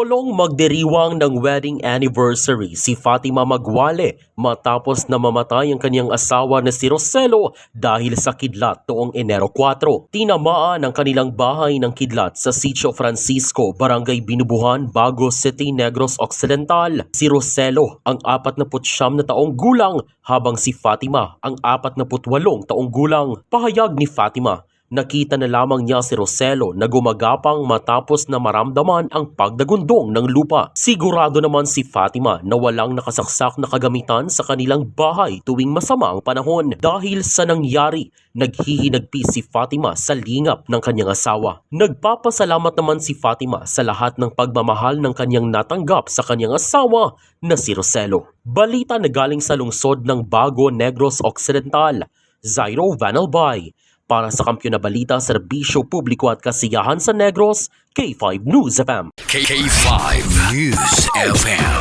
Lolong magdiriwang ng wedding anniversary si Fatima Magwale matapos na mamatay ang kanyang asawa na si Roselo dahil sa kidlat noong Enero 4. Tinamaan ang kanilang bahay ng kidlat sa Sitio Francisco, Barangay Binubuhan, Bagos City, Negros Occidental. Si Roselo ang 49 na taong gulang habang si Fatima ang 48 taong gulang. Pahayag ni Fatima, nakita na lamang niya si Roselo na gumagapang matapos na maramdaman ang pagdagundong ng lupa. Sigurado naman si Fatima na walang nakasaksak na kagamitan sa kanilang bahay tuwing masama ang panahon. Dahil sa nangyari, naghihinagpi si Fatima sa lingap ng kanyang asawa. Nagpapasalamat naman si Fatima sa lahat ng pagmamahal ng kanyang natanggap sa kanyang asawa na si Roselo. Balita na galing sa lungsod ng Bago, Negros Occidental. Zairo Vanalbay. Para sa Kampiyon na Balita, Serbisyo Publiko at Kasiyahan sa Negros, K5 News FM. K5 News FM.